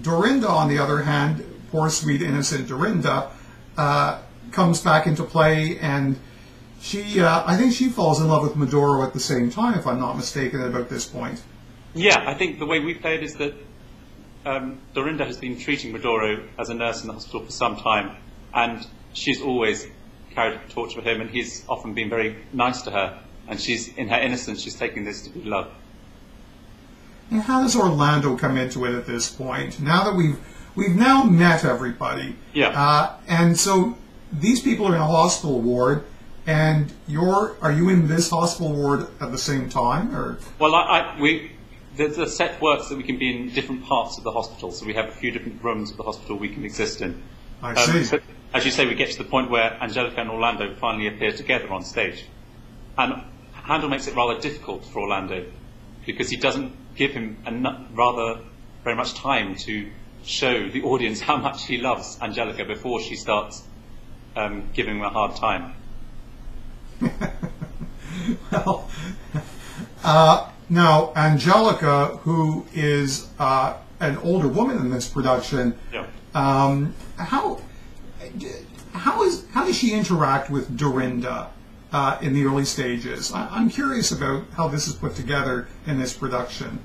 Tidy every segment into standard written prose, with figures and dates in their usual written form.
Dorinda, on the other hand, poor sweet innocent Dorinda, comes back into play, and I think she falls in love with Medoro at the same time, if I'm not mistaken, about this point. Yeah, I think the way we play it is that Dorinda has been treating Medoro as a nurse in the hospital for some time, and she's always carried a torch for him, and he's often been very nice to her, and in her innocence, she's taking this to be love. And how does Orlando come into it at this point? Now that we've now met everybody, and so these people are in a hospital ward, and are you in this hospital ward at the same time, or? Well, the set works that we can be in different parts of the hospital, so we have a few different rooms of the hospital we can exist in. I see. But as you say, we get to the point where Angelica and Orlando finally appear together on stage, and Handel makes it rather difficult for Orlando because he doesn't give him rather very much time to show the audience how much he loves Angelica before she starts giving him a hard time. Well, now Angelica, who is an older woman in this production, how does she interact with Dorinda in the early stages? I'm curious about how this is put together in this production.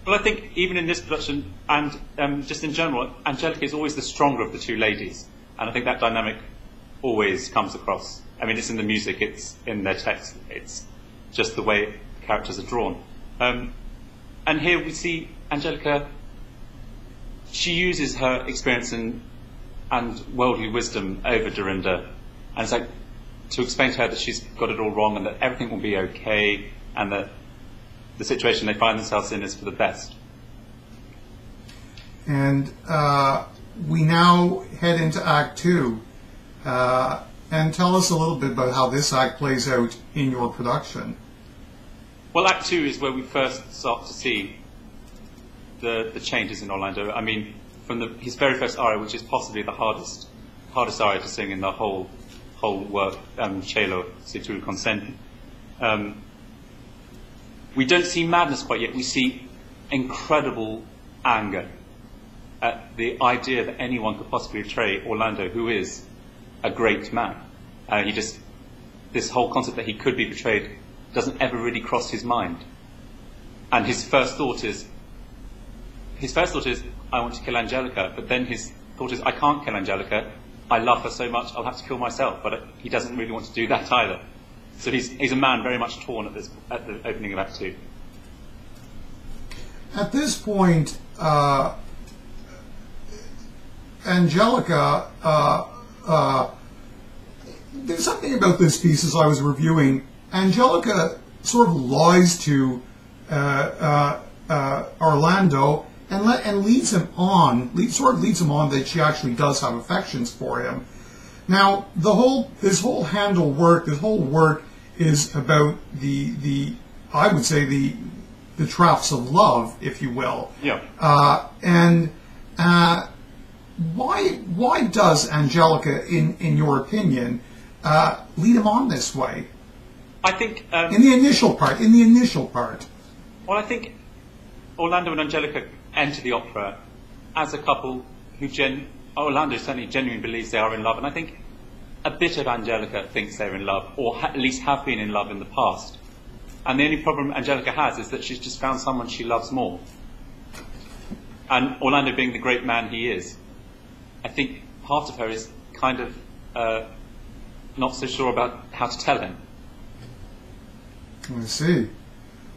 Well, I think even in this production, and just in general, Angelica is always the stronger of the two ladies, and I think that dynamic always comes across. I mean, it's in the music, it's in their text, it's just the way characters are drawn. And here we see Angelica, she uses her experience and worldly wisdom over Dorinda, and it's like to explain to her that she's got it all wrong and that everything will be okay, and that the situation they find themselves in is for the best. And we now head into Act 2. And tell us a little bit about how this act plays out in your production. Well, Act 2 is where we first start to see the changes in Orlando. I mean, from his very first aria, which is possibly the hardest aria to sing in the whole work, Cielo, se tu consenti. We don't see madness quite yet. We see incredible anger at the idea that anyone could possibly betray Orlando, who is a great man. This whole concept that he could be betrayed doesn't ever really cross his mind. And his first thought is, I want to kill Angelica, but then his thought is, I can't kill Angelica, I love her so much, I'll have to kill myself. But he doesn't really want to do that either. So he's a man very much torn at the opening of Act 2. At this point, Angelica, there's something about this piece as I was reviewing. Angelica sort of lies to Orlando and leads him on that she actually does have affections for him. Now, this whole Handel work, is about the I would say the traps of love, if you will. Yeah. Why does Angelica, in your opinion, lead him on this way? I think in the initial part. Well, I think Orlando and Angelica enter the opera as a couple who Orlando certainly genuinely believes they are in love, and I think a bit of Angelica thinks they're in love, or at least have been in love in the past. And the only problem Angelica has is that she's just found someone she loves more. And Orlando, being the great man he is, I think part of her is kind of not so sure about how to tell him. I see.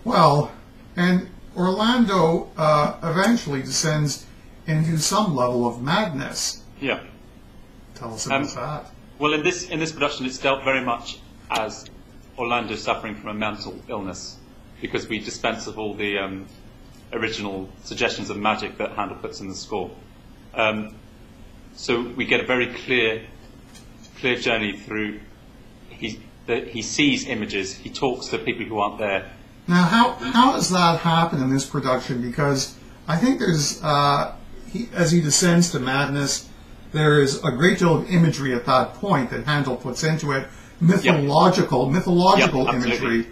Well, and Orlando eventually descends into some level of madness. Yeah. Tell us about that. Well, in this production, it's dealt very much as Orlando suffering from a mental illness, because we dispense of all the original suggestions of magic that Handel puts in the score. So we get a very clear journey through. He sees images. He talks to people who aren't there. Now, how does that happen in this production? Because I think there's as he descends to madness, there is a great deal of imagery at that point that Handel puts into it, mythological imagery.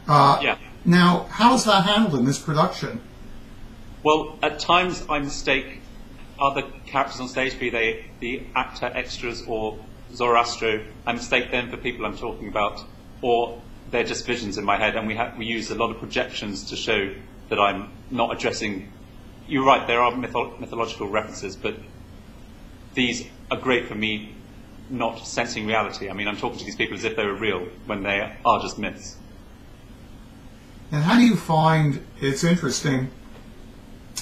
Now, how is that handled in this production? Well, at times I mistake other characters on stage, be they the actor, extras, or Zoroastro, I mistake them for people I'm talking about, or they're just visions in my head, and we use a lot of projections to show that I'm not addressing. You're right, there are mythological references, but these are great for me not sensing reality. I mean, I'm talking to these people as if they were real when they are just myths. And how do you find, it's interesting,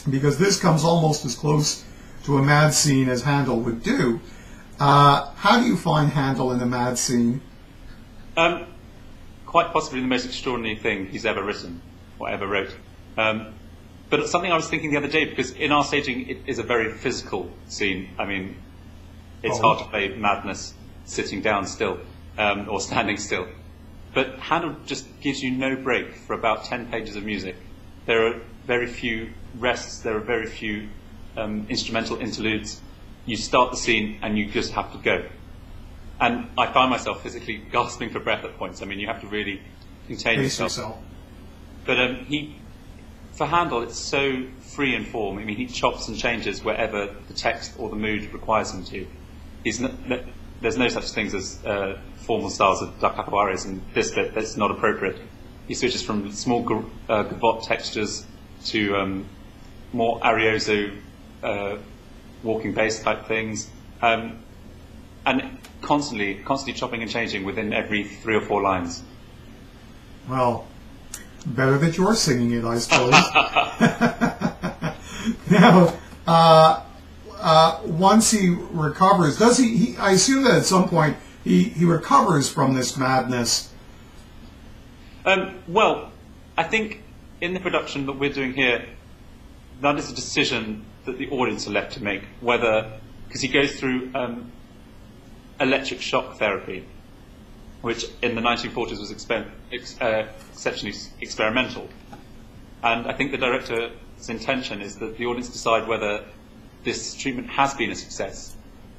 because this comes almost as close to a mad scene as Handel would do. How do you find Handel in a mad scene? Quite possibly the most extraordinary thing he's ever written, or ever wrote. But it's something I was thinking the other day, because in our staging it is a very physical scene. I mean, it's hard to play madness sitting down still, or standing still. But Handel just gives you no break for about 10 pages of music. There are very few rests, there are very few instrumental interludes. You start the scene and you just have to go. And I find myself physically gasping for breath at points. I mean, you have to really contain yourself. But for Handel, it's so free in form. I mean, he chops and changes wherever the text or the mood requires him to. There's no such things as formal styles of da capo arias and this bit that's not appropriate. He switches from small gavotte textures to more arioso walking bass type things, and constantly chopping and changing within every 3 or 4 lines. Well, better that you're singing it, I suppose. Now, once he recovers, does he? I assume that at some point he recovers from this madness. Well, I think in the production that we're doing here, that is a decision that the audience are left to make. Whether, because he goes through electric shock therapy, which in the 1940s was exceptionally experimental, and I think the director's intention is that the audience decide whether this treatment has been a success,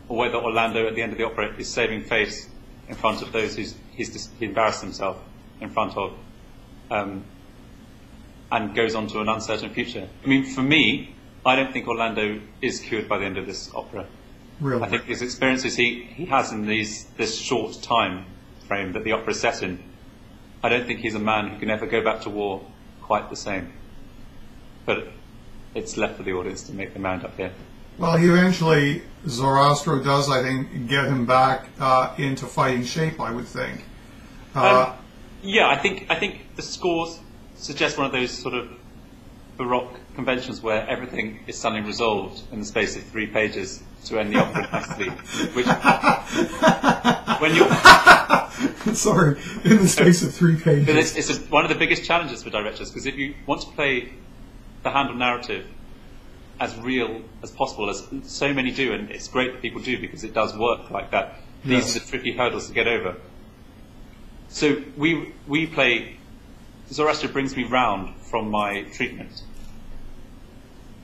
or whether Orlando at the end of the opera is saving face in front of those he embarrassed himself in front of, and goes on to an uncertain future. I mean, for me, I don't think Orlando is cured by the end of this opera. Really? I think his experiences he has in this short time frame that the opera is set in, I don't think he's a man who can ever go back to war quite the same. But it's left for the audience to make their mind up here. Well, eventually, Zoroastro does, I think, get him back into fighting shape, I would think. Yeah, I think the scores suggest one of those sort of Baroque conventions where everything is suddenly resolved in the space of 3 pages to end the opera nicely. Which, when you're sorry, in the space of 3 pages. But it's one of the biggest challenges for directors, because if you want to play the Handel narrative as real as possible, as so many do, and it's great that people do because it does work like that. Yes. These are the tricky hurdles to get over. So we play. Zoroastro brings me round from my treatment,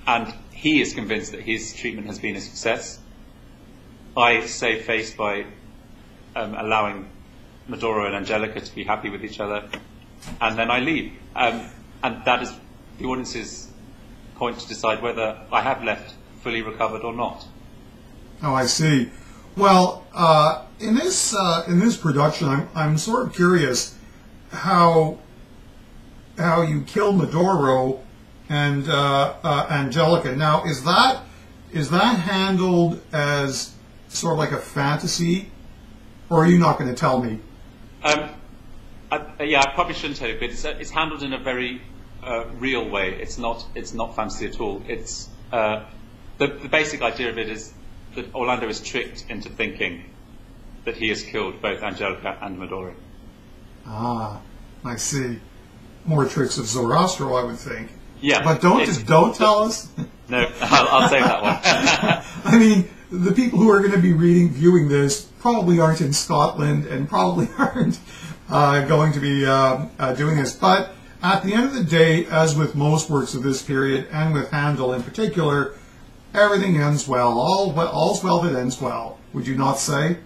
and he is convinced that his treatment has been a success. I save face by allowing Medoro and Angelica to be happy with each other, and then I leave. And that is the audience's point to decide whether I have left fully recovered or not. Oh, I see. Well, in this production, I'm sort of curious how you kill Medoro and Angelica. Now, is that handled as sort of like a fantasy, or are you not going to tell me? Yeah, I probably shouldn't tell you, but it's handled in a very real way. It's not fantasy at all. It's the basic idea of it is that Orlando is tricked into thinking that he has killed both Angelica and Medoro. Ah, I see. More tricks of Zoroastro, I would think. Yeah, but don't tell us. No, I'll save that one. I mean, the people who are going to be viewing this probably aren't in Scotland and probably aren't going to be doing this. But at the end of the day, as with most works of this period, and with Handel in particular, everything ends well. All's well that ends well. Would you not say?